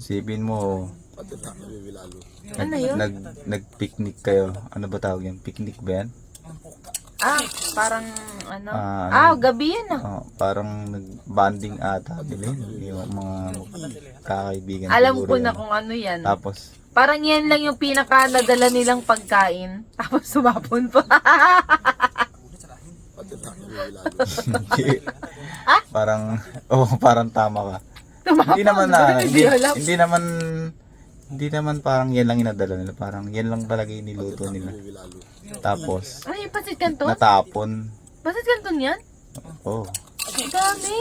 Isipin mo, Ano yun? nag-picnic kayo. Ano ba tawag yan? Picnic ba yan? Parang ano? Ano? Gabi yan ah. Parang nag-bonding ata. Bilhin. Yung mga kakaibigan. Alam siguro ko yan. na kung ano yan. Tapos, Parang yan lang yung pinaka nadala nilang pagkain. Tapos sumapon pa. parang, parang tama ka. Tumapon. Hindi naman alam. hindi naman parang yan lang inadala nila. Parang yan lang talaga yung niluto nila. Tapos, Ano yung pasit kanton? natapon. Pasit kanton yan? Oh. Ang dami.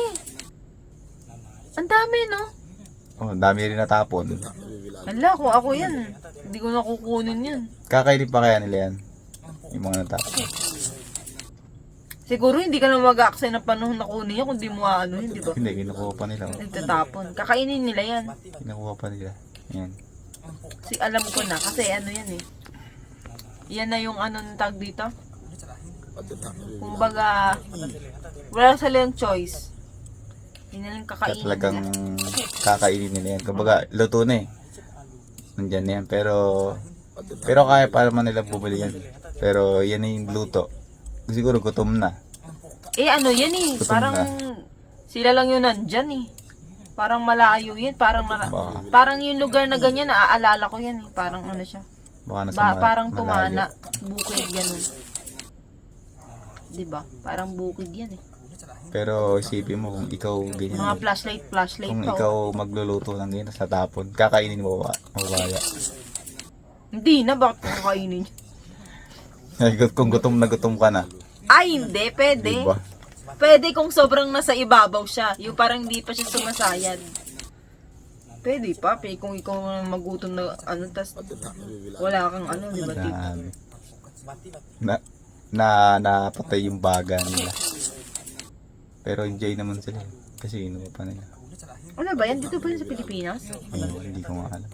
Ang dami, no? Dami rin natapon. Hala, kung ako yan, hindi ko na kukunin yan. Kakainin pa kaya nila yan? Yung mga natapon. Siguro hindi ka na mag-aaksay ng panahon na kunin yan kung di mo ano, hindi ba? Hindi, kinukuha pa nila. Nagtatapon. Kakainin nila yan. Kinukuha pa nila. Yan. Kasi alam ko na, kasi ano yan eh. Yan na yung ano ng tag dito. Kumbaga, wala silang choice. Yan na yung Kaya kakainin talagang nila. kakainin nila yan. Kumbaga, luto na eh. Nandyan na yan. Pero kaya pa naman nila bumili yan. Pero yan na yung luto. Siguro gutom na. Ano yan eh. Gutom Parang na. sila lang yun nandyan eh. Parang malayo yan. Baka. Parang yung lugar na ganyan, naaalala ko yan eh. Parang ano siya. Baka nasa Parang malayo. tumana. Bukid ganun. Diba? Parang bukid yan eh. Pero isipin mo kung ikaw ganyan. Mga flashlight Kung pa. ikaw magluluto ng ganyan sa tapon, kakainin mo ba? O kaya? Hindi na, bakit kakainin? Kung gutom na gutom ka na. Ay, hindi. Pwede. Diba? Pwede kung sobrang nasa ibabaw siya. Yung parang hindi pa siya sumasayad. Pwede pa. Kung ikaw magutom na ano, tas wala kang ano, di ba? Grabe. Napatay yung baga nila. Pero enjoy naman sila. Kasi inuwa pa nila. Ano ba yan? Dito ba yan sa Pilipinas? Hindi ko nga alam.